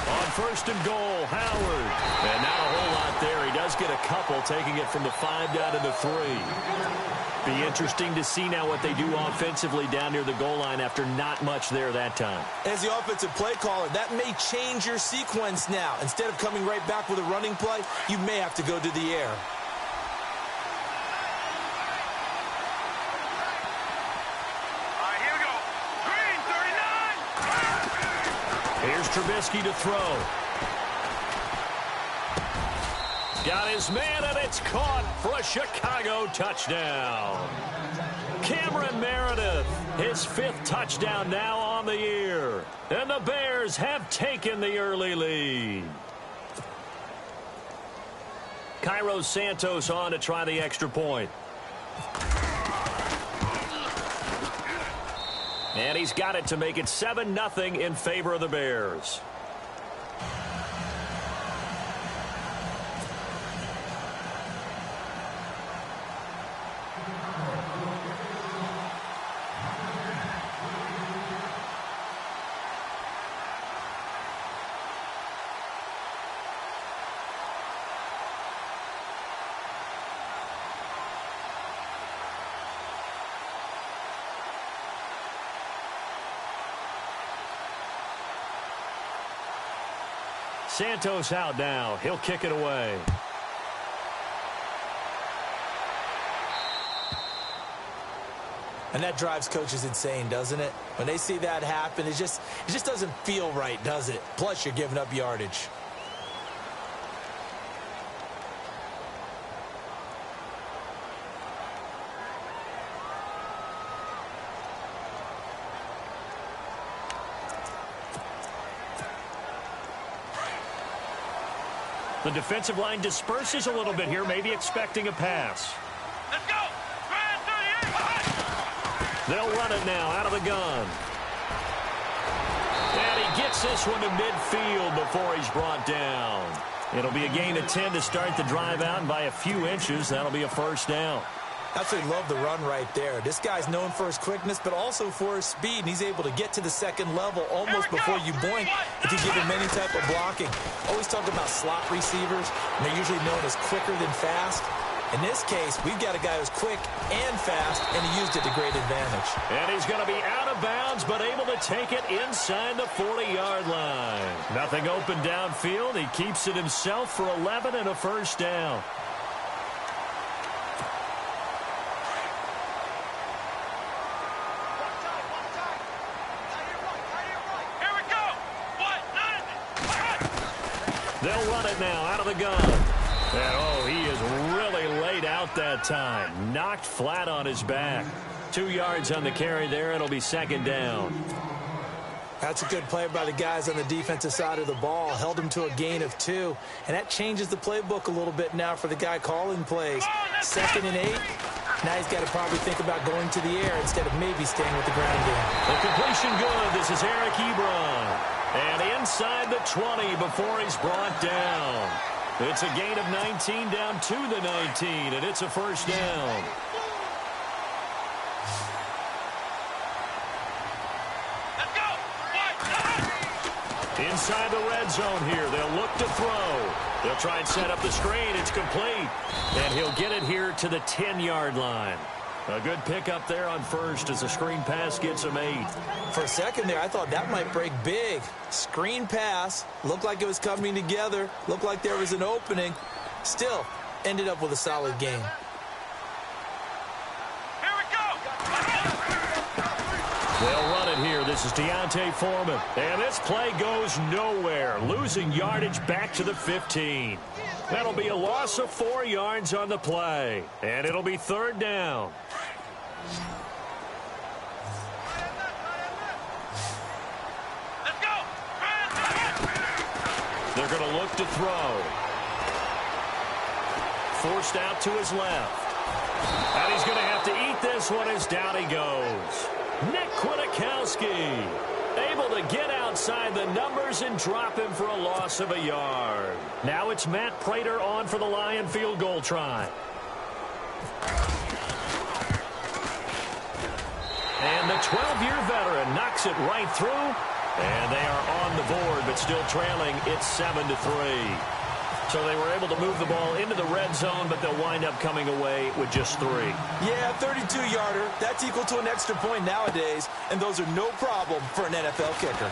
On first and goal, Howard. And not a whole lot there. He does get a couple, taking it from the 5 down to the 3. Be interesting to see now what they do offensively down near the goal line after not much there that time. As the offensive play caller, that may change your sequence now. Instead of coming right back with a running play, you may have to go to the air. Here's Trubisky to throw. Got his man, and it's caught for a Chicago touchdown. Cameron Meredith, his 5th touchdown now on the year. And the Bears have taken the early lead. Cairo Santos on to try the extra point. And he's got it to make it 7-0 in favor of the Bears. Santos out now. He'll kick it away. And that drives coaches insane, doesn't it? When they see that happen, it just doesn't feel right, does it? Plus, you're giving up yardage. The defensive line disperses a little bit here, maybe expecting a pass. Let's go! They'll run it now out of the gun. And he gets this one to midfield before he's brought down. It'll be a gain of 10 to start the drive out, and by a few inches, that'll be a first down. Absolutely love the run right there. This guy's known for his quickness, but also for his speed, and he's able to get to the second level almost before you blink if you give him any type of blocking. Always talk about slot receivers, and they're usually known as quicker than fast. In this case, we've got a guy who's quick and fast, and he used it to great advantage. And he's going to be out of bounds, but able to take it inside the 40-yard line. Nothing open downfield. He keeps it himself for 11 and a first down. They'll run it now out of the gun. And, oh, he is really laid out that time. Knocked flat on his back. 2 yards on the carry there. It'll be second down. That's a good play by the guys on the defensive side of the ball. Held him to a gain of 2. And that changes the playbook a little bit now for the guy calling plays. 2nd and 8. Now he's got to probably think about going to the air instead of maybe staying with the ground game. The completion good. This is Eric Ebron. And inside the 20 before he's brought down. It's a gain of 19 down to the 19, and it's a first down. Let's go! Inside the red zone here. They'll look to throw. They'll try and set up the screen. It's complete. And he'll get it here to the 10-yard line. A good pickup there on first as the screen pass gets him 8. For a second there, I thought that might break big. Screen pass. Looked like it was coming together. Looked like there was an opening. Still, ended up with a solid game. Here we go! They'll run it here. This is Deontay Foreman. And this play goes nowhere. Losing yardage back to the 15. That'll be a loss of 4 yards on the play. And it'll be third down. Let's go! They're going to look to throw. Forced out to his left. And he's going to have to eat this one as down he goes. Nick Kwiatkowski able to get outside the numbers and drop him for a loss of a yard. Now it's Matt Prater on for the Lion field goal try. And the 12-year veteran knocks it right through, And they are on the board, but still trailing. It's 7-3. So they were able to move the ball into the red zone, but they'll wind up coming away with just 3. Yeah, 32-yarder. That's equal to an extra point nowadays, and those are no problem for an NFL kicker.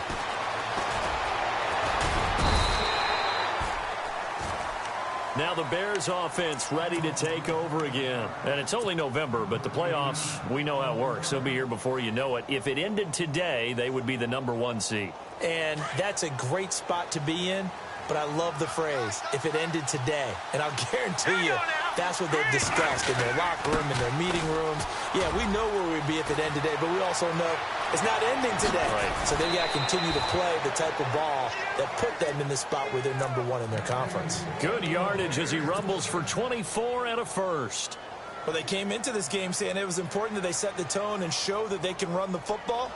Now the Bears offense ready to take over again. And it's only November, but the playoffs, we know how it works. They'll be here before you know it. If it ended today, they would be the #1 seed. And that's a great spot to be in, but I love the phrase, if it ended today. And I'll guarantee you, that's what they've discussed in their locker room, in their meeting rooms. Yeah, we know where we'd be if it ended today, but we also know it's not ending today. Right. So they got to continue to play the type of ball that put them in the spot where they're #1 in their conference. Good yardage as he rumbles for 24 and a first. Well, they came into this game saying it was important that they set the tone and show that they can run the football.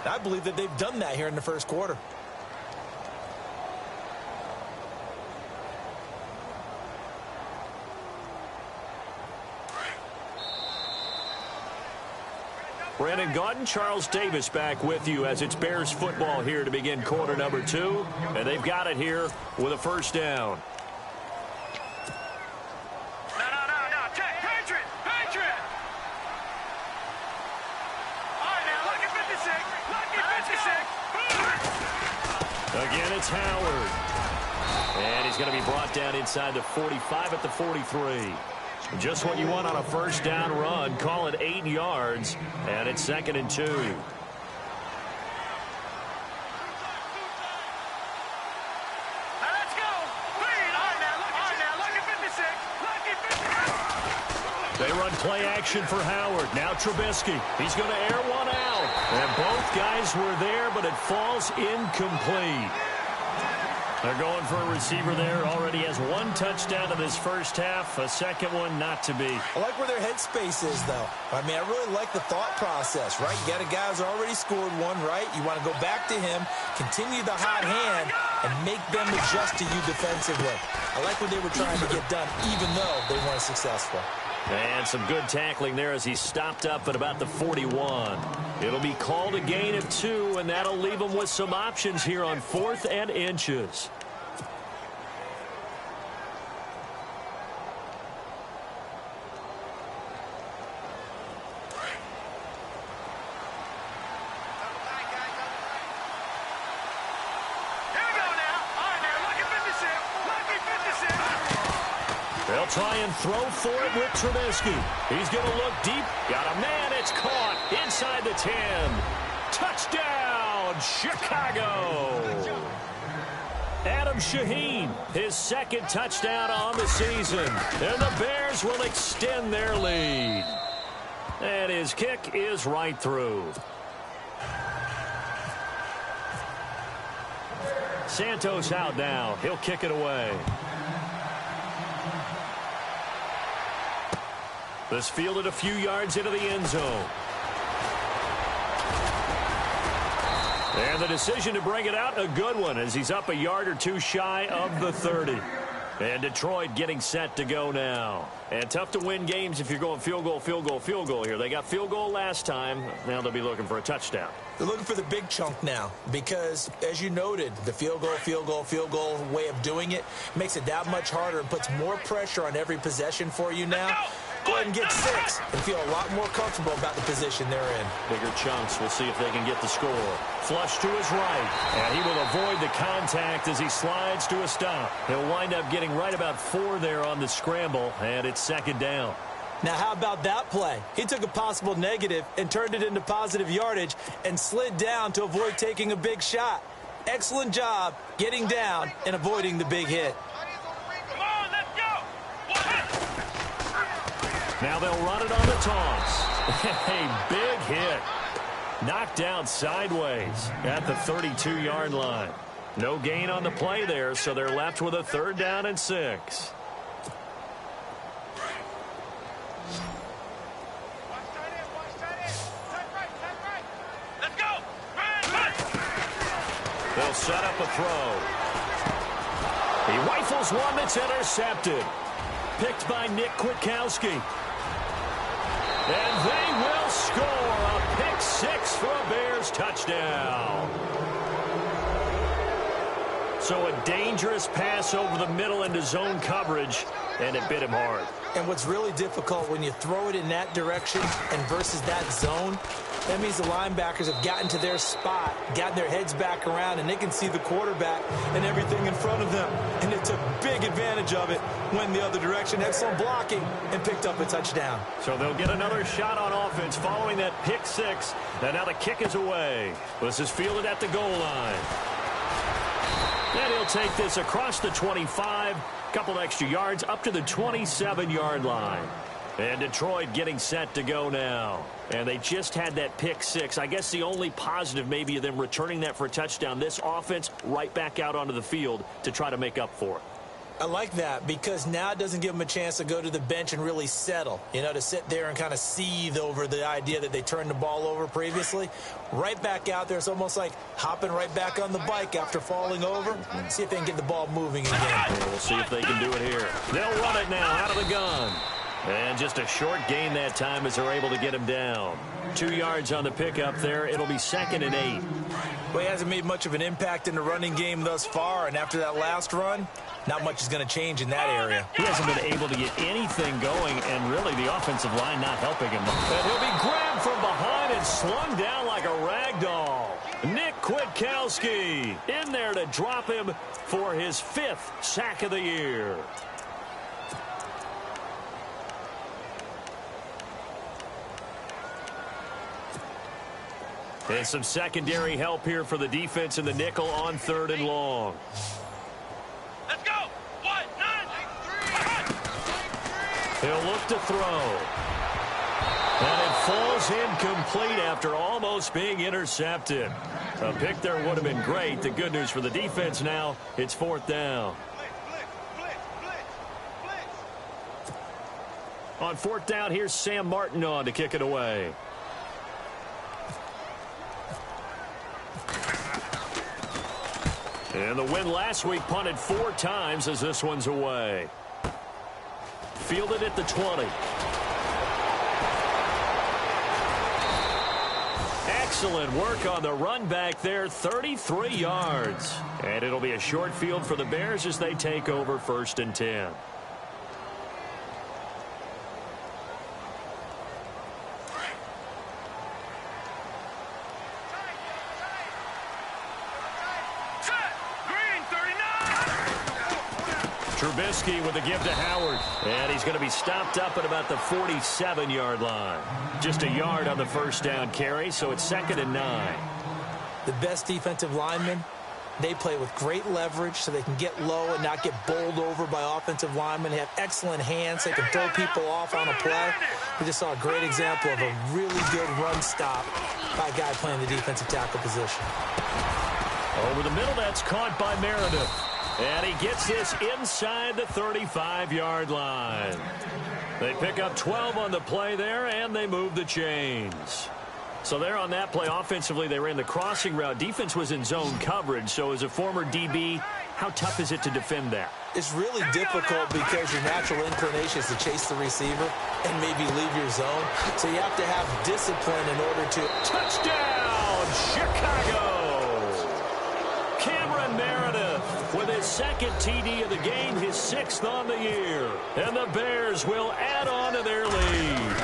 I believe that they've done that here in the first quarter. Brandon Gaudin, Charles Davis back with you as it's Bears football here to begin quarter number 2. And they've got it here with a first down. No. Patriot! All right, now, look at 56. Again, it's Howard. And he's going to be brought down inside the 45 at the 43. Just what you want on a first down run. Call it 8 yards. And it's 2nd and 2. Now, let's go. All right, now, look at 56. They run play action for Howard. Now Trubisky. He's going to air one out. And both guys were there, but it falls incomplete. They're going for a receiver there. Already has 1 touchdown in this first half. A second one not to be. I like where their headspace is, though. I mean, I really like the thought process, right? You got a guy who's already scored 1, right? You want to go back to him, continue the hot hand, and make them adjust to you defensively. I like what they were trying to get done, even though they weren't successful. And some good tackling there as he stopped up at about the 41. It'll be called a gain of 2, and that'll leave them with some options here on 4th and inches. They'll try and throw for it with Trubisky. He's going to look deep. Got a man. It's caught inside the 10. Touchdown, Chicago. Adam Shaheen, his 2nd touchdown on the season. And the Bears will extend their lead. And his kick is right through. Santos out now. He'll kick it away. This fielded a few yards into the end zone. And the decision to bring it out, a good one, as he's up a yard or 2 shy of the 30. And Detroit getting set to go now. And tough to win games if you're going field goal here. They got field goal last time. Now they'll be looking for a touchdown. They're looking for the big chunk now because, as you noted, the field goal way of doing it makes it that much harder and puts more pressure on every possession for you now. Go ahead and get 6 and feel a lot more comfortable about the position they're in. Bigger chunks. We'll see if they can get the score. Flush to his right. And he will avoid the contact as he slides to a stop. He'll wind up getting right about 4 there on the scramble, and it's 2nd down. Now, how about that play? He took a possible negative and turned it into positive yardage and slid down to avoid taking a big shot. Excellent job getting down and avoiding the big hit. Now they'll run it on the toss. A big hit. Knocked down sideways at the 32-yard line. No gain on the play there, so they're left with a 3rd down and 6. Let's go. They'll set up a throw. He rifles one that's intercepted. Picked by Nick Kwiatkowski. And they will score a pick 6 for a Bears touchdown. So a dangerous pass over the middle into zone coverage, and it bit him hard. And what's really difficult when you throw it in that direction and versus that zone, that means the linebackers have gotten to their spot, gotten their heads back around, and they can see the quarterback and everything in front of them. And they took big advantage of it, went the other direction, excellent blocking, and picked up a touchdown. So they'll get another shot on offense following that pick six. And now the kick is away. This is fielded at the goal line. And he'll take this across the 25, couple extra yards up to the 27-yard line. And Detroit getting set to go now. And they just had that pick six. I guess the only positive maybe of them returning that for a touchdown. This offense right back out onto the field to try to make up for it. I like that because now it doesn't give them a chance to go to the bench and really settle, to sit there and kind of seethe over the idea that they turned the ball over previously. Right back out there, it's almost like hopping right back on the bike after falling over. See if they can get the ball moving again. We'll see if they can do it here. They'll run it now out of the gun. And just a short gain that time as they're able to get him down. 2 yards on the pickup there. It'll be 2nd and 8. Well, he hasn't made much of an impact in the running game thus far, and after that last run, not much is going to change in that area. He hasn't been able to get anything going, and really the offensive line not helping him. And he'll be grabbed from behind and slung down like a rag doll. Nick Kwiatkowski in there to drop him for his 5th sack of the year. And some secondary help here for the defense in the nickel on 3rd and long. Let's go. 1, 9, 3. He'll look to throw. And it falls incomplete after almost being intercepted. A pick there would have been great. The good news for the defense now, it's 4th down. On 4th down, here's Sam Martin on to kick it away. And the win last week punted 4 times as this one's away. Fielded at the 20. Excellent work on the run back there, 33 yards. And it'll be a short field for the Bears as they take over 1st and 10. Trubisky with a give to Howard. And he's going to be stopped up at about the 47-yard line. Just a yard on the 1st down carry, so it's 2nd and 9. The best defensive linemen, they play with great leverage so they can get low and not get bowled over by offensive linemen. They have excellent hands. They can throw people off on a play. We just saw a great example of a really good run stop by a guy playing the defensive tackle position. Over the middle, that's caught by Meredith. And he gets this inside the 35-yard line. They pick up 12 on the play there, and they move the chains. So there on that play, offensively, they ran the crossing route. Defense was in zone coverage, so as a former DB, how tough is it to defend that? It's really difficult because your natural inclination is to chase the receiver and maybe leave your zone. So you have to have discipline in order to... Touchdown, Chicago! Cameron Meredith with his 2nd TD of the game, his 6th on the year. And the Bears will add on to their lead.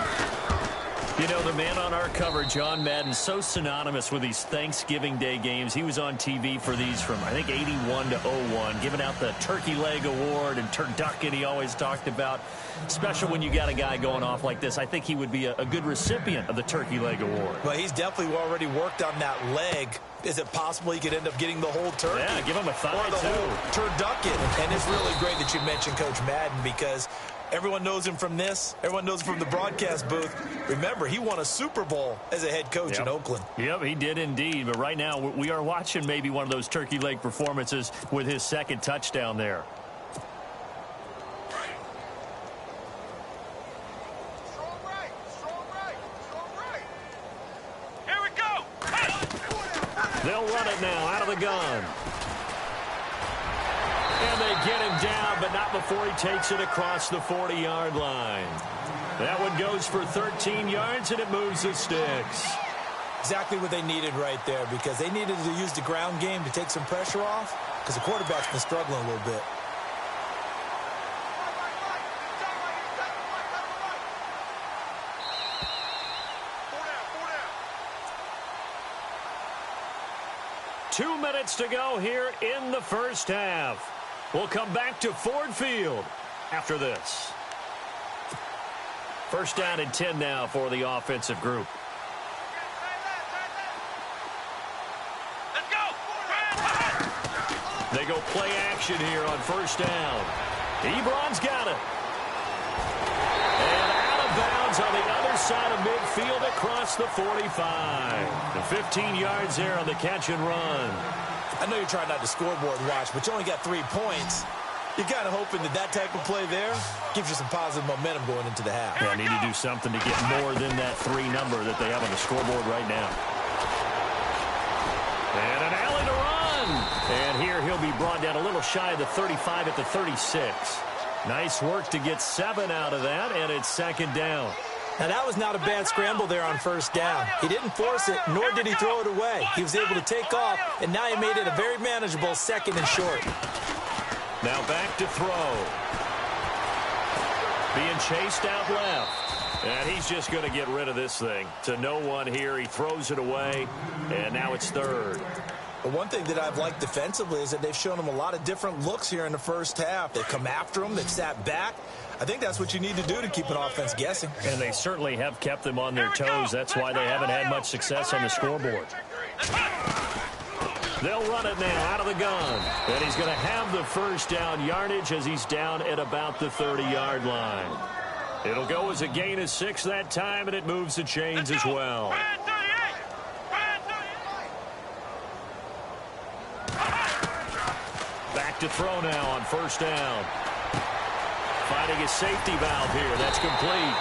You know, the man on our cover, John Madden, so synonymous with these Thanksgiving Day games. He was on TV for these from, I think, 81 to 01, giving out the Turkey Leg Award and turducken he always talked about. Special when you got a guy going off like this. I think he would be a good recipient of the Turkey Leg Award. Well, he's definitely already worked on that leg. Is it possible he could end up getting the whole turkey? Yeah, give him a thigh, or the whole turducken. And it's really great that you mentioned Coach Madden because everyone knows him from this. Everyone knows him from the broadcast booth. Remember, he won a Super Bowl as a head coach in Oakland. Yep, he did indeed. But right now, we are watching maybe one of those turkey leg performances with his 2nd touchdown there. They'll run it now out of the gun. And they get him down, but not before he takes it across the 40-yard line. That one goes for 13 yards, and it moves the sticks. Exactly what they needed right there because they needed to use the ground game to take some pressure off because the quarterback's been struggling a little bit. Two minutes to go here in the first half. We'll come back to Ford Field after this. First down and 10 now for the offensive group. Let's go. They go play action here on first down. Ebron's got it. And out of bounds on the other side of midfield across the 45. The 15 yards there on the catch and run. I know you're trying not to scoreboard watch, but you only got 3 points. You're kind of hoping that that type of play there gives you some positive momentum going into the half. Yeah, need to do something to get more than that 3 number that they have on the scoreboard right now. And an alley to run. And here he'll be brought down a little shy of the 35 at the 36. Nice work to get 7 out of that, and it's second down. Now, that was not a bad scramble there on first down. He didn't force it, nor did he throw it away. He was able to take off, and now he made it a very manageable second and short. Now back to throw. Being chased out left. And he's just going to get rid of this thing. To no one here. He throws it away, and now it's third. But one thing that I've liked defensively is that they've shown him a lot of different looks here in the first half. They've come after him. They've sat back. I think that's what you need to do to keep an offense guessing. And they certainly have kept them on their toes. That's why they haven't had much success on the scoreboard. They'll run it now out of the gun. And he's going to have the first down yardage as he's down at about the 30-yard line. It'll go as a gain of 6 that time, and it moves the chains as well. Back to throw now on first down. Finding his safety valve here. That's complete.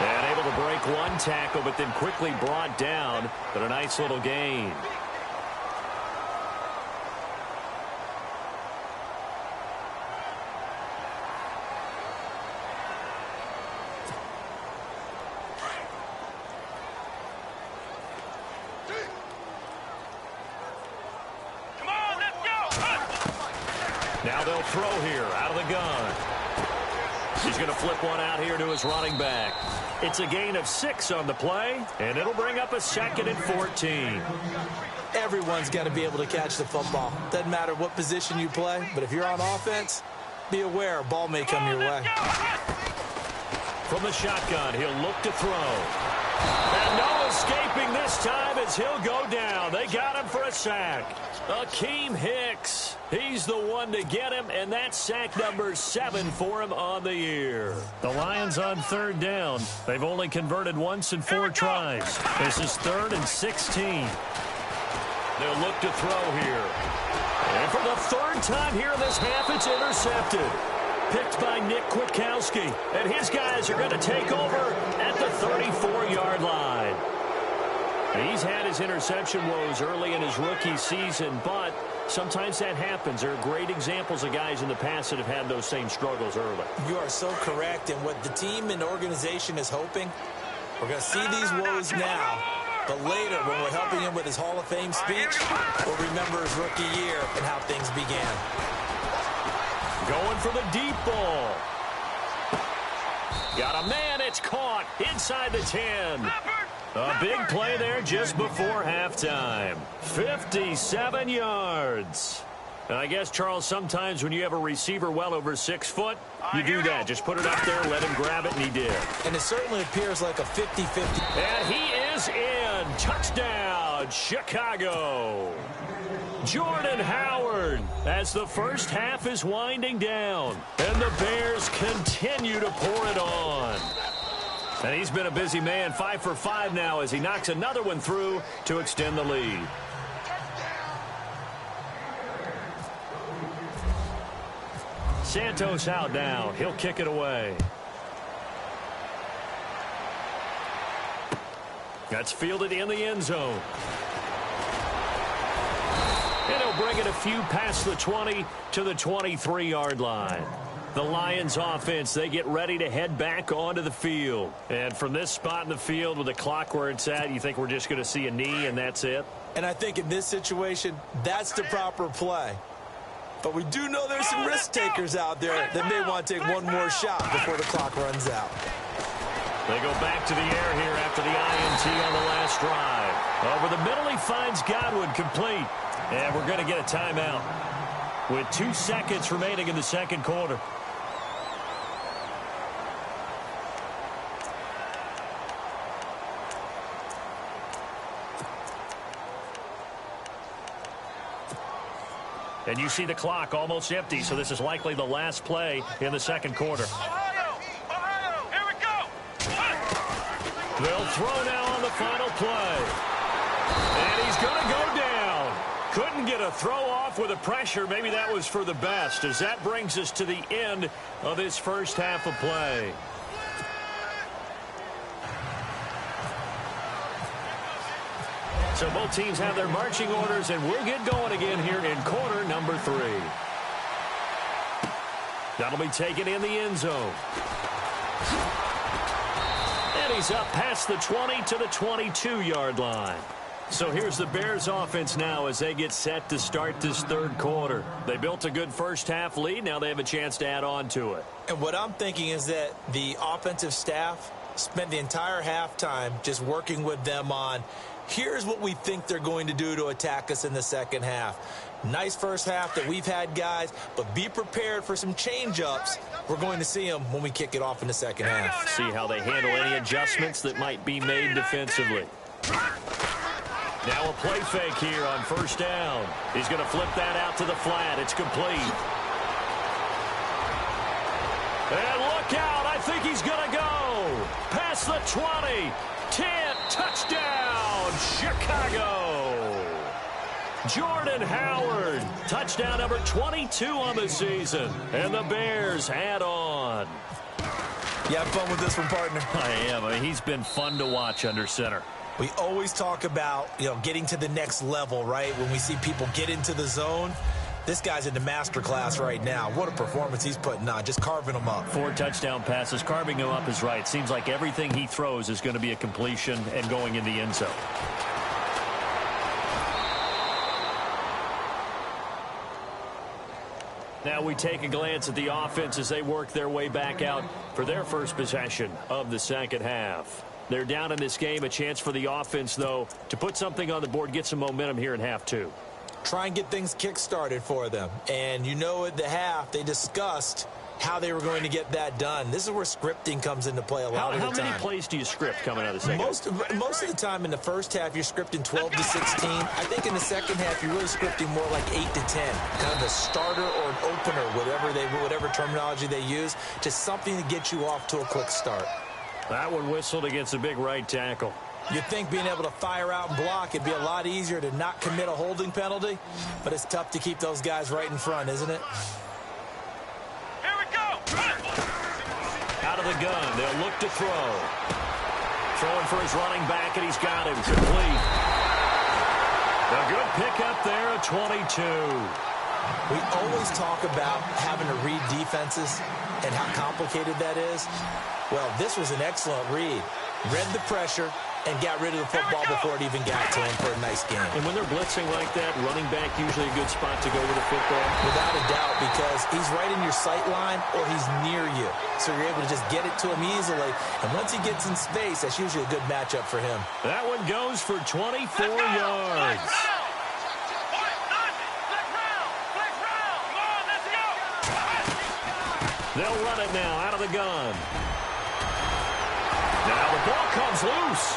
And able to break one tackle, but then quickly brought down. But a nice little gain. Now they'll throw here out of the gun. He's going to flip one out here to his running back. It's a gain of 6 on the play, and it'll bring up a 2nd and 14. Everyone's got to be able to catch the football. Doesn't matter what position you play, but if you're on offense, be aware a ball may come your way. From the shotgun, he'll look to throw. And no escaping this time as he'll go down. They got him for a sack. Akeem Hicks. He's the one to get him, and that's sack number 7 for him on the year. The Lions on third down. They've only converted once in 4 tries. This is 3rd and 16. They'll look to throw here. And for the 3rd time here in this half, it's intercepted. Picked by Nick Kwiatkowski. And his guys are going to take over at the 34-yard line. He's had his interception woes early in his rookie season, but sometimes that happens. There are great examples of guys in the past that have had those same struggles early. You are so correct, and what the team and organization is hoping, we're going to see these woes now, but later when we're helping him with his Hall of Fame speech, we'll remember his rookie year and how things began. Going for the deep ball. Got a man, it's caught inside the 10. A big play there just before halftime. 57 yards. And I guess, Charles, sometimes when you have a receiver well over 6 foot, you do that. Just put it up there, let him grab it, and he did. And it certainly appears like a 50-50. And he is in. Touchdown, Chicago. Jordan Howard as the first half is winding down. And the Bears continue to pour it on. And he's been a busy man, 5 for 5 now as he knocks another one through to extend the lead. Santos out now. He'll kick it away. That's fielded in the end zone. And he'll bring it a few past the 20 to the 23-yard line. The Lions offense, they get ready to head back onto the field. And from this spot in the field with the clock where it's at, you think we're just going to see a knee and that's it? And I think in this situation, that's the proper play. But we do know there's some risk takers out there that may want to take one more shot before the clock runs out. They go back to the air here after the INT on the last drive. Over the middle, he finds Godwin complete. And we're going to get a timeout with 2 seconds remaining in the second quarter. And you see the clock almost empty, so this is likely the last play in the second quarter. Ohio, here we go. They'll throw now on the final play. And he's going to go down. Couldn't get a throw off with the pressure. Maybe that was for the best, as that brings us to the end of this first half of play. So both teams have their marching orders, and we'll get going again here in quarter number 3. That'll be taken in the end zone. And he's up past the 20 to the 22-yard line. So here's the Bears offense now as they get set to start this third quarter. They built a good first half lead. Now they have a chance to add on to it. And what I'm thinking is that the offensive staff spent the entire halftime just working with them on, here's what we think they're going to do to attack us in the second half. Nice first half that we've had, guys, but be prepared for some change-ups. We're going to see them when we kick it off in the second half. See how they handle any adjustments that might be made defensively. Now a play fake here on first down. He's going to flip that out to the flat. It's complete. And look out. I think he's going to go. Past the 20. 10. Touchdown, Chicago. Jordan Howard. Touchdown number 22 on the season. And the Bears add on. You have fun with this one, partner? I am. I mean, he's been fun to watch under center. We always talk about, getting to the next level, right? When we see people get into the zone. This guy's in the master class right now. What a performance he's putting on, just carving them up. 4 touchdown passes. Carving him up is right. Seems like everything he throws is going to be a completion and going in the end zone. Now we take a glance at the offense as they work their way back out for their first possession of the second half. They're down in this game. A chance for the offense, though, to put something on the board, get some momentum here in half 2. Try and get things kick-started for them. And at the half, they discussed how they were going to get that done. This is where scripting comes into play a lot of the time. How many plays do you script coming out of the second half? Most of the time in the first half, you're scripting 12 to 16. I think in the second half, you're really scripting more like 8 to 10. Kind of a starter or an opener, whatever terminology they use. Just something to get you off to a quick start. That one whistled against a big right tackle. You'd think being able to fire out and block, it'd be a lot easier to not commit a holding penalty, but it's tough to keep those guys right in front, isn't it? Here we go. Out of the gun, they'll look to throw. Throwing for his running back, and he's got him complete. A good pickup there at 22. We always talk about having to read defenses and how complicated that is. Well, this was an excellent read. Read the pressure and got rid of the football before it even got to him for a nice game. And when they're blitzing like that, running back usually a good spot to go with the football. Without a doubt, because he's right in your sight line or he's near you. So you're able to just get it to him easily. And once he gets in space, that's usually a good matchup for him. That one goes for 24 yards. They'll run it now out of the gun. Now the ball comes loose.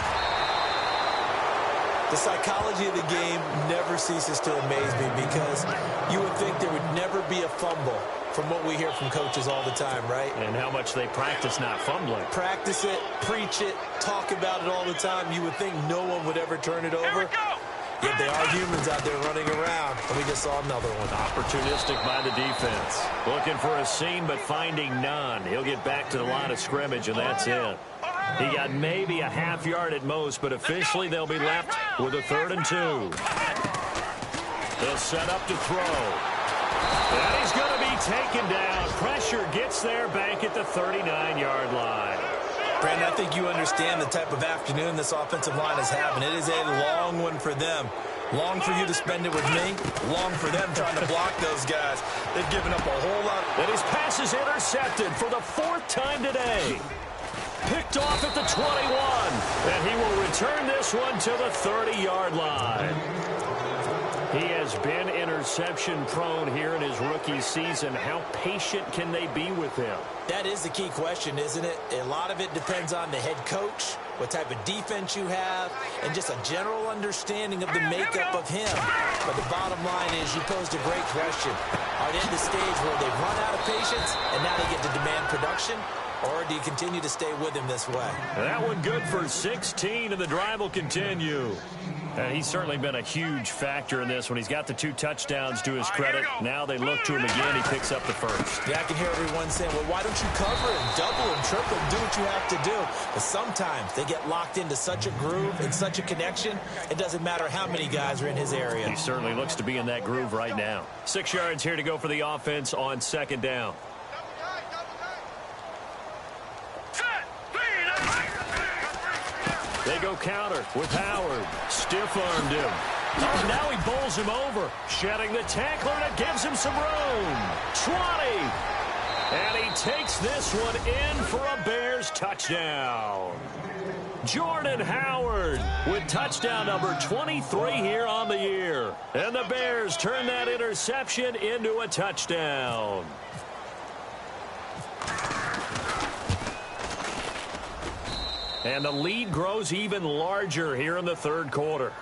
The psychology of the game never ceases to amaze me because you would think there would never be a fumble from what we hear from coaches all the time, right? And how much they practice not fumbling. Practice it, preach it, talk about it all the time. You would think no one would ever turn it over. Yet they are humans out there running around. And we just saw another one. Opportunistic by the defense. Looking for a seam, but finding none. He'll get back to the line of scrimmage, and that's it. He got maybe a half yard at most, but officially they'll be left with a 3rd and 2. They'll set up to throw. And he's going to be taken down. Pressure gets there back at the 39-yard line. Brandon, I think you understand the type of afternoon this offensive line is having. It is a long one for them. Long for you to spend it with me. Long for them trying to block those guys. They've given up a whole lot. And his pass is intercepted for the 4th time today. Picked off at the 21. And he will return this one to the 30-yard line. He has been interception prone here in his rookie season. How patient can they be with him? That is the key question, isn't it? A lot of it depends on the head coach, what type of defense you have, and just a general understanding of the makeup of him. But the bottom line is you posed a great question. Are they at the stage where they've run out of patience and now they get to demand production? Or do you continue to stay with him this way? That one good for 16, and the drive will continue. And he's certainly been a huge factor in this when he's got the 2 touchdowns to his credit. Now they look to him again. He picks up the first. Yeah, I can hear everyone saying, well, why don't you cover him, double him, triple him, do what you have to do. But sometimes they get locked into such a groove and such a connection, it doesn't matter how many guys are in his area. He certainly looks to be in that groove right now. 6 yards here to go for the offense on 2nd down. They go counter with Howard. Stiff-armed him. Oh, now he bowls him over. Shedding the tackler, and it gives him some room. 20. And he takes this one in for a Bears touchdown. Jordan Howard with touchdown number 23 here on the year. And the Bears turn that interception into a touchdown. And the lead grows even larger here in the 3rd quarter.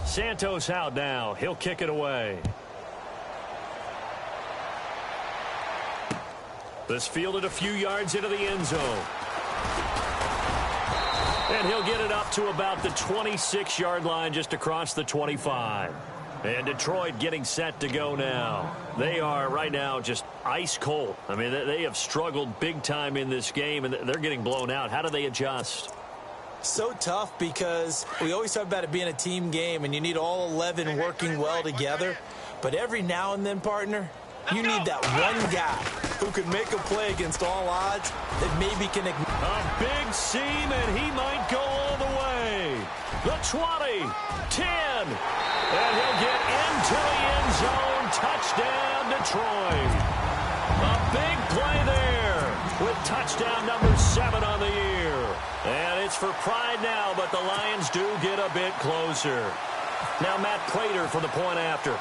Santos out now. He'll kick it away. This fielded a few yards into the end zone. And he'll get it up to about the 26-yard line, just across the 25. And Detroit getting set to go now. They are right now just ice cold. I mean, they have struggled big time in this game, and they're getting blown out. How do they adjust? So tough because we always talk about it being a team game, and you need all 11 working well together. But every now and then, partner, you need that one guy who can make a play against all odds that maybe can ignore. A big seam, and he might go all the way. The 20, 10, and he'll get into the end zone. Touchdown, Detroit. A big play there with touchdown number 7 on the year. And it's for pride now, but the Lions do get a bit closer. Now Matt Prater for the point after.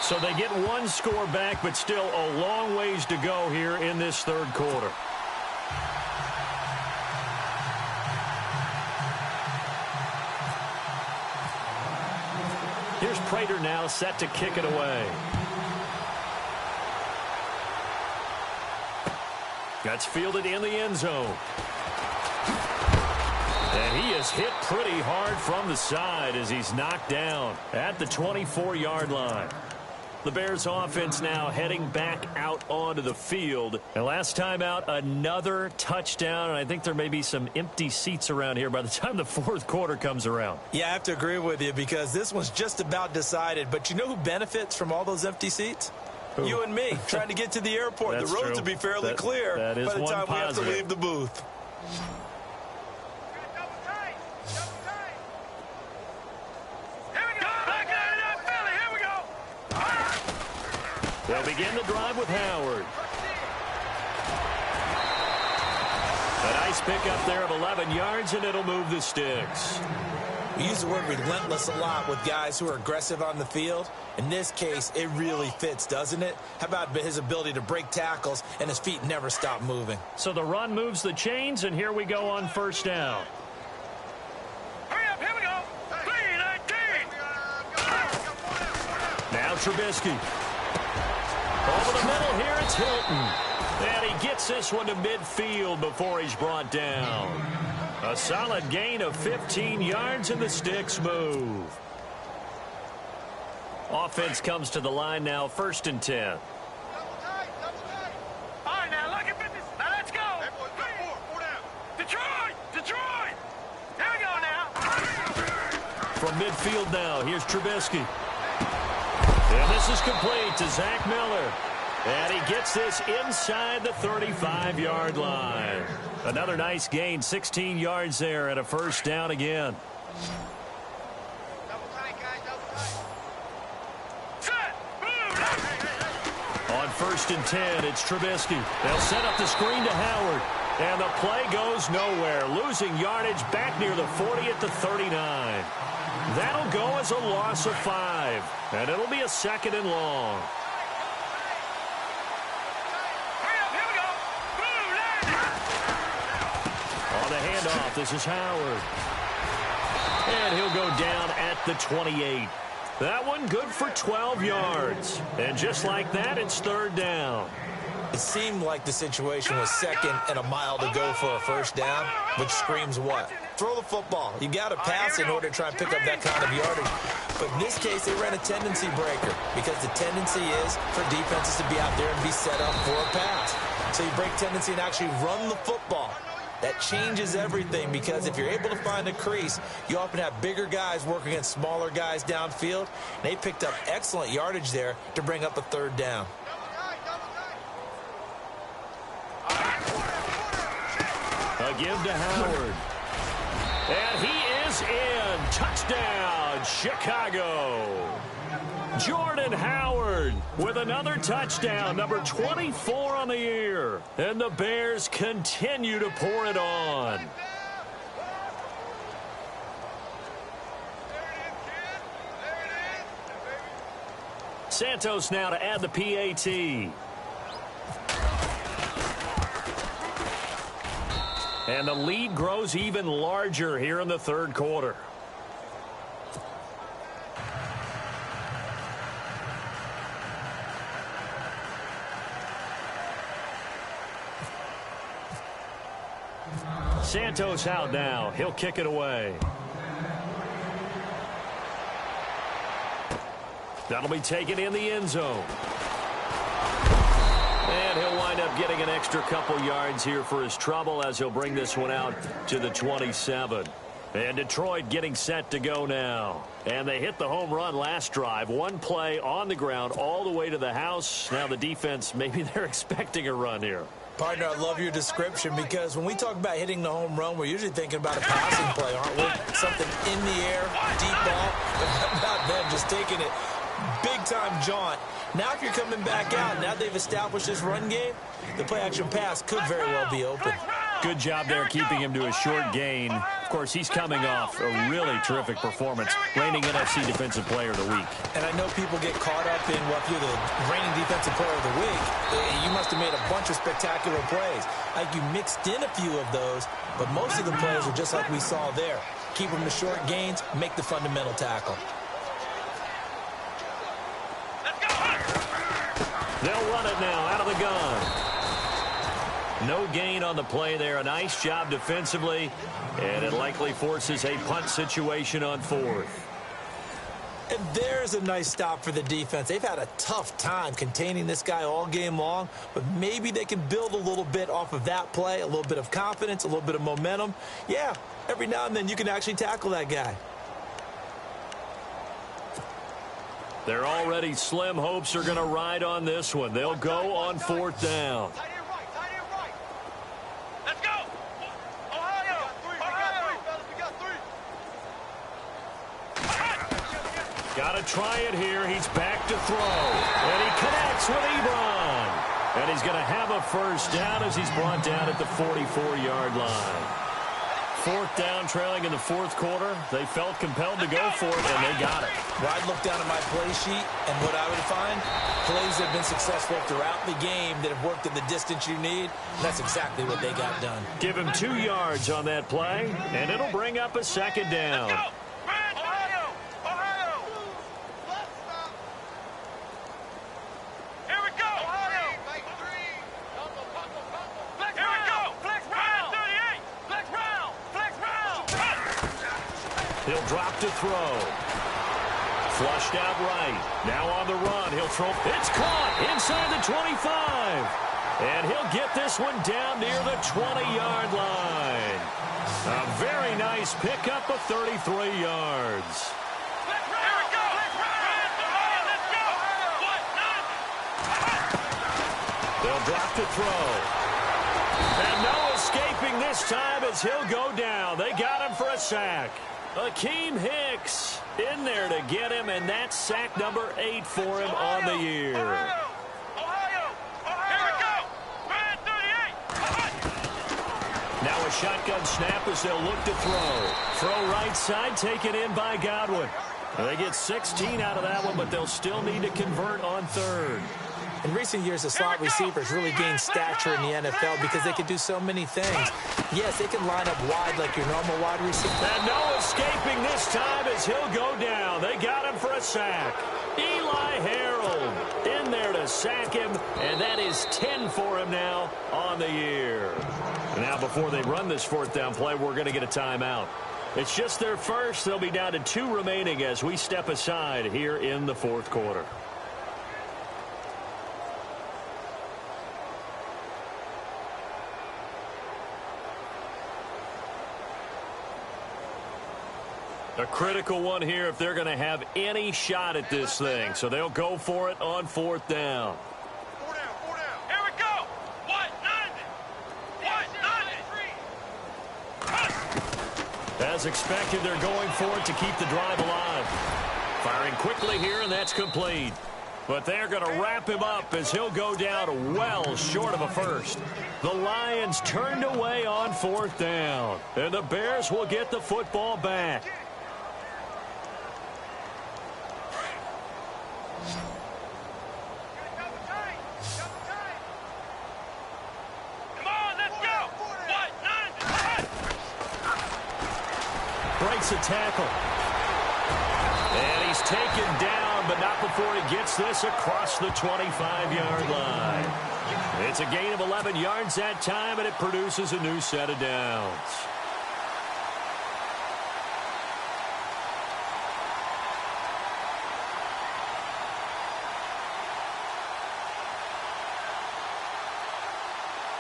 So they get 1 score back, but still a long ways to go here in this 3rd quarter. Here's Prater now set to kick it away. That's fielded in the end zone. And he is hit pretty hard from the side as he's knocked down at the 24-yard line. The Bears offense now heading back out onto the field. And last time out, another touchdown. And I think there may be some empty seats around here by the time the 4th quarter comes around. Yeah, I have to agree with you because this one's just about decided. But you know who benefits from all those empty seats? Who? You and me, trying to get to the airport. The roads will be fairly clear by the time we have to leave the booth. They'll begin the drive with Howard. A nice pickup there of 11 yards, and it'll move the sticks. We use the word relentless a lot with guys who are aggressive on the field. In this case, it really fits, doesn't it? How about his ability to break tackles and his feet never stop moving? So the run moves the chains, and here we go on 1st down. Hurry up, here we go. 3-19. Now Trubisky. Over the middle here, it's Hilton. And he gets this one to midfield before he's brought down. A solid gain of 15 yards, and the sticks move. Offense comes to the line now, 1st and 10. All right, now look at business. Now let's go. Four down. Detroit! From midfield now, here's Trubisky. And this is complete to Zach Miller. And he gets this inside the 35-yard line. Another nice gain, 16 yards there, and a first down again. On 1st and 10, it's Trubisky. They'll set up the screen to Howard. And the play goes nowhere, losing yardage back near the 40 at the 39. That'll go as a loss of 5, and it'll be a 2nd and long. On the handoff, this is Howard. And he'll go down at the 28. That one good for 12 yards. And just like that, it's 3rd down. It seemed like the situation was 2nd and a mile to go for a first down, which screams what? Throw the football. You got to pass in order to try and pick up that kind of yardage. But in this case, they ran a tendency breaker because the tendency is for defenses to be out there and be set up for a pass. So you break tendency and actually run the football. That changes everything because if you're able to find a crease, you often have bigger guys working against smaller guys downfield. They picked up excellent yardage there to bring up a 3rd down. A give to Howard. And he is in. Touchdown, Chicago. Jordan Howard with another touchdown, number 24 on the year. And the Bears continue to pour it on. Santos now to add the PAT. And the lead grows even larger here in the 3rd quarter. Santos out now. He'll kick it away. That'll be taken in the end zone. And he'll wind up getting an extra couple yards here for his trouble as he'll bring this one out to the 27. And Detroit getting set to go now. And they hit the home run last drive. One play on the ground all the way to the house. Now the defense, maybe they're expecting a run here. Partner, I love your description because when we talk about hitting the home run, we're usually thinking about a passing play, aren't we? Something in the air, deep ball. But how about them just taking it big-time jaunt? Now if you're coming back out, now they've established this run game, the play-action pass could very well be open. Good job there keeping him to a short gain. Of course, he's coming off a really terrific performance, reigning NFC Defensive Player of the Week. And I know people get caught up in, well, if you're the reigning Defensive Player of the Week, you must have made a bunch of spectacular plays. Like you mixed in a few of those, but most of the plays are just like we saw there. Keep them to short gains, make the fundamental tackle. They'll run it now out of the gun. No gain on the play there. A nice job defensively, and it likely forces a punt situation on 4th. And there's a nice stop for the defense. They've had a tough time containing this guy all game long, but maybe they can build a little bit off of that play, a little bit of confidence, a little bit of momentum. Yeah, every now and then you can actually tackle that guy. Their already slim hopes are going to ride on this one. They'll go on 4th down. Got to try it here. He's back to throw. And he connects with Ebron. And he's going to have a first down as he's brought down at the 44-yard line. 4th down, trailing in the 4th quarter. They felt compelled to go for it, and they got it. Well, I'd look down at my play sheet, and what I would find, plays that have been successful throughout the game that have worked in the distance you need. That's exactly what they got done. Give him 2 yards on that play, and it'll bring up a 2nd down. He'll drop to throw. Flushed out right. Now on the run. He'll throw. It's caught inside the 25. And he'll get this one down near the 20-yard line. A very nice pickup of 33 yards. have to throw. And no escaping this time as he'll go down. They got him for a sack. Akeem Hicks in there to get him, and that's sack number 8 for him on the year. Ohio! Here we go! Man 38! Now a shotgun snap as they'll look to throw. Throw right side, taken in by Godwin. They get 16 out of that one, but they'll still need to convert on third. In recent years, the slot receivers really gained stature in the NFL because they can do so many things. Yes, they can line up wide like your normal wide receiver. And no escaping this time as he'll go down. They got him for a sack. Eli Harold in there to sack him, and that is 10 for him now on the year. Now, before they run this fourth down play, we're going to get a timeout. It's just their first. They'll be down to 2 remaining as we step aside here in the fourth quarter. A critical one here if they're going to have any shot at this thing. So they'll go for it on fourth down. 4 down, 4 down. Here we go. 190. As expected, they're going for it to keep the drive alive. Firing quickly here, and that's complete. But they're going to wrap him up as he'll go down well short of a first. The Lions turned away on fourth down, and the Bears will get the football back. Breaks a tackle. And he's taken down, but not before he gets this across the 25-yard line. It's a gain of 11 yards that time, and it produces a new set of downs.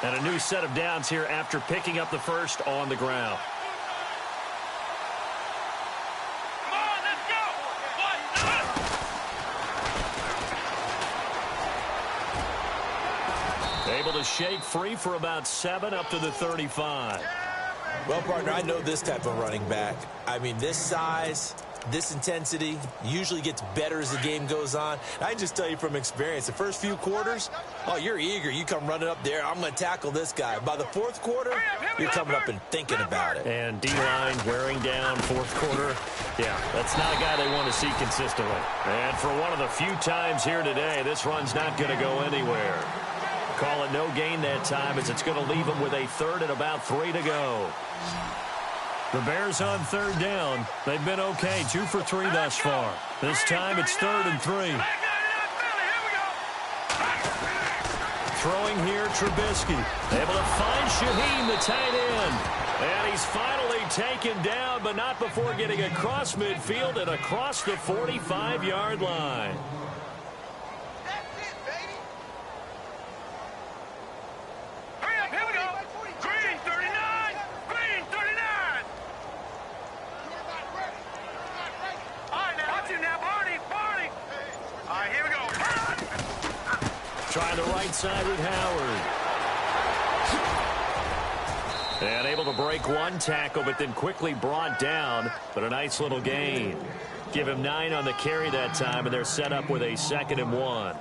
And a new set of downs here after picking up the first on the ground. Able to shake free for about 7 up to the 35. Well, partner, I know this type of running back. I mean, this size, this intensity usually gets better as the game goes on. I can just tell you from experience, the first few quarters, oh, you're eager. You come running up there, I'm going to tackle this guy. By the fourth quarter, you're coming up and thinking about it. And D-line wearing down fourth quarter. Yeah, that's not a guy they want to see consistently. And for one of the few times here today, this run's not going to go anywhere. Call it no gain that time as it's going to leave them with a third and about 3 to go. The Bears on third down. They've been okay, 2 for 3 thus far. This time it's 3rd and 3. Throwing here, Trubisky. Able to find Shaheem, the tight end. And he's finally taken down, but not before getting across midfield and across the 45-yard line. Trying the right side with Howard. And able to break one tackle, but then quickly brought down. But a nice little gain. Give him 9 on the carry that time, and they're set up with a 2nd and 1.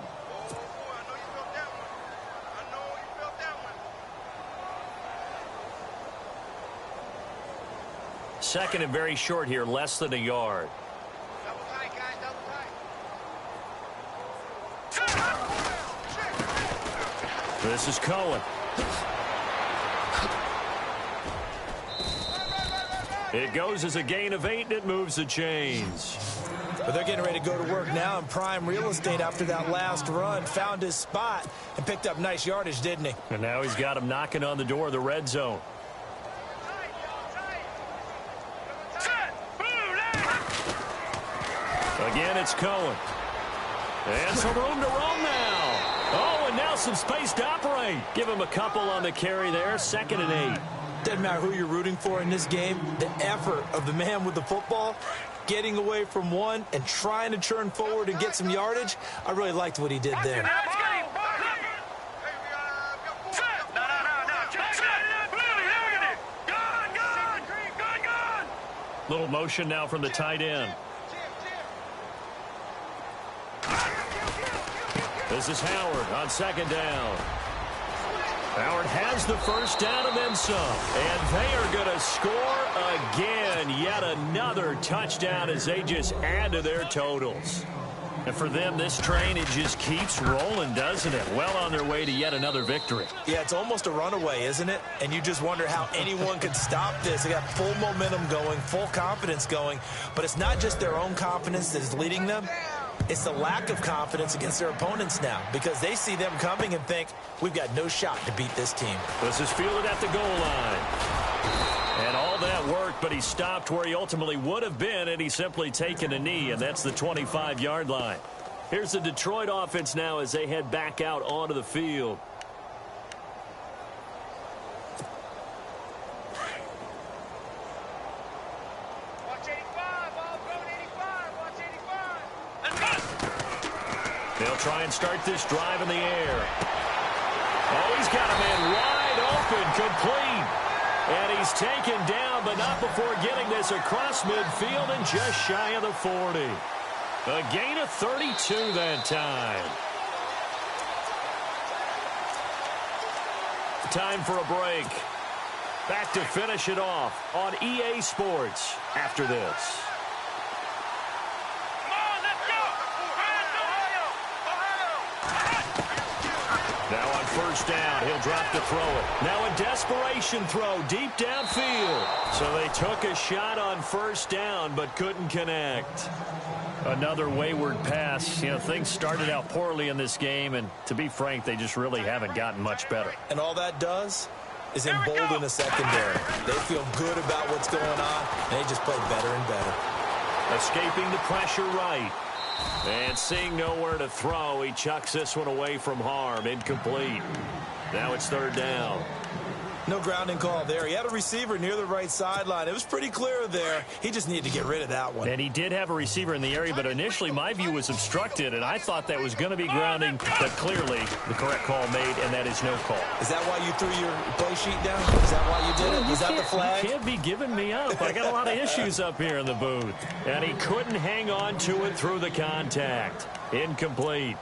Second and very short here, less than a yard. This is Cohen. It goes as a gain of 8, and it moves the chains. But they're getting ready to go to work now in prime real estate after that last run. Found his spot and picked up nice yardage, didn't he? And now he's got him knocking on the door of the red zone. Again, it's Cohen. And some room to roam now. Oh, and now some space to operate. Give him a couple on the carry there. 2nd and 8. Doesn't matter who you're rooting for in this game. The effort of the man with the football, getting away from one and trying to turn forward and get some yardage. I really liked what he did there. Little motion now from the tight end. This is Howard on second down. Howard has the first down and then some. And they are going to score again. Yet another touchdown as they just add to their totals. And for them, this train, it just keeps rolling, doesn't it? Well on their way to yet another victory. Yeah, it's almost a runaway, isn't it? And you just wonder how anyone could stop this. They got full momentum going, full confidence going. But it's not just their own confidence that is leading them. It's the lack of confidence against their opponents now because they see them coming and think, we've got no shot to beat this team. This is fielded at the goal line. And all that worked, but he stopped where he ultimately would have been, and he's simply taken a knee, and that's the 25-yard line. Here's the Detroit offense now as they head back out onto the field. They'll try and start this drive in the air. Oh, he's got a man wide open, complete. And he's taken down, but not before getting this across midfield and just shy of the 40. A gain of 32 that time. Time for a break. Back to finish it off on EA Sports after this. Now on first down, he'll drop to throw it. Now a desperation throw deep downfield. So they took a shot on first down but couldn't connect. Another wayward pass. You know, things started out poorly in this game, and to be frank, they just really haven't gotten much better. And all that does is embolden the secondary. They feel good about what's going on, and they just play better and better. Escaping the pressure right. And seeing nowhere to throw, he chucks this one away from harm. Incomplete. Now it's third down. No grounding call there. He had a receiver near the right sideline. It was pretty clear there. He just needed to get rid of that one. And he did have a receiver in the area, but initially my view was obstructed, and I thought that was going to be grounding, but clearly the correct call made, and that is no call. Is that why you threw your play sheet down? Is that why you did it? Was that the flag? You can't be giving me up. I got a lot of issues up here in the booth. And he couldn't hang on to it through the contact. Incomplete.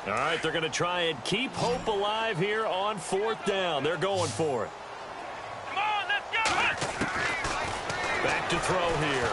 All right, they're going to try and keep hope alive here on fourth down. They're going for it. Come on, let's go! Back to throw here.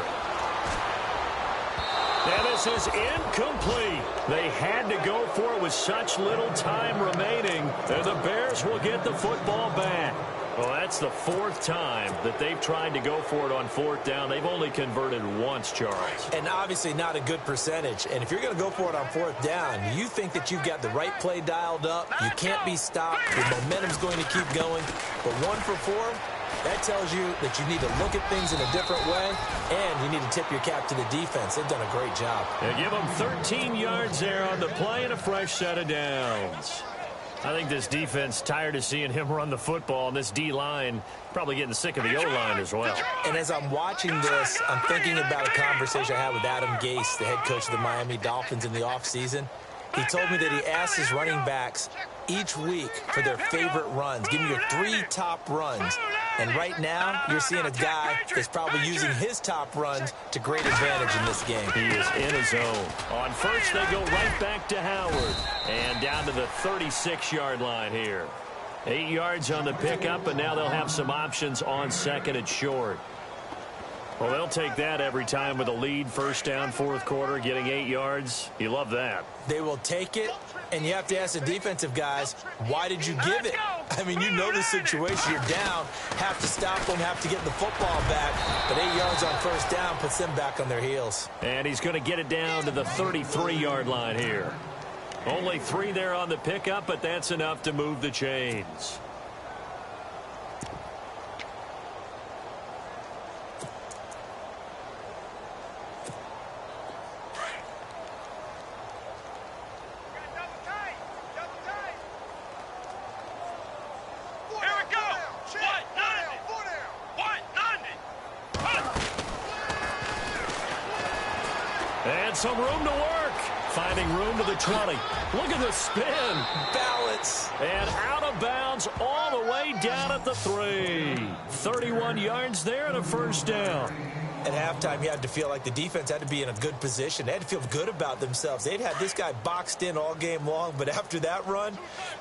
And this is incomplete. They had to go for it with such little time remaining. And the Bears will get the football back. Well, that's the fourth time that they've tried to go for it on fourth down. They've only converted once, Charles. And obviously not a good percentage. And if you're going to go for it on fourth down, you think that you've got the right play dialed up. You can't be stopped. Your momentum's going to keep going. But 1 for 4, that tells you that you need to look at things in a different way, and you need to tip your cap to the defense. They've done a great job. They give them 13 yards there on the play and a fresh set of downs. I think this defense tired of seeing him run the football, and this D-line probably getting sick of the O-line as well. And as I'm watching this, I'm thinking about a conversation I had with Adam Gase, the head coach of the Miami Dolphins in the offseason. He told me that he asked his running backs each week for their favorite runs. Give me your 3 top runs. And right now, you're seeing a guy that's probably using his top runs to great advantage in this game. He is in his zone. On first, they go right back to Howard. And down to the 36-yard line here. 8 yards on the pickup, and now they'll have some options on second and short. Well, they'll take that every time with a lead, first down, fourth quarter, getting 8 yards. You love that. They will take it, and you have to ask the defensive guys, why did you give it? I mean, you know the situation. You're down, have to stop them, have to get the football back. But 8 yards on first down puts them back on their heels. And he's going to get it down to the 33-yard line here. Only 3 there on the pickup, but that's enough to move the chains. Some room to work. Finding room to the 20. Look at the spin. Balance. And out of bounds all the way down at the 3. 31 yards there and a first down. At halftime, you had to feel like the defense had to be in a good position. They had to feel good about themselves. They'd had this guy boxed in all game long, but after that run,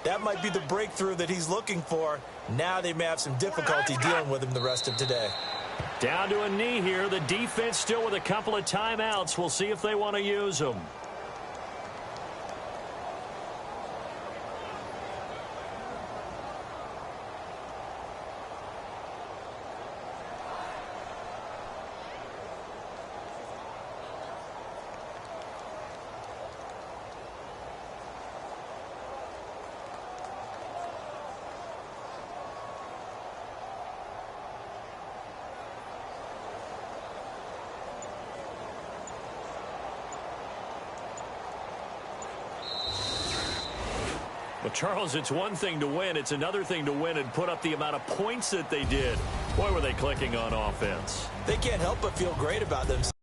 that might be the breakthrough that he's looking for. Now they may have some difficulty dealing with him the rest of today. Down to a knee here. The defense still with a couple of timeouts. We'll see if they want to use them. Well, Charles, it's one thing to win. It's another thing to win and put up the amount of points that they did. Boy, were they clicking on offense. They can't help but feel great about themselves.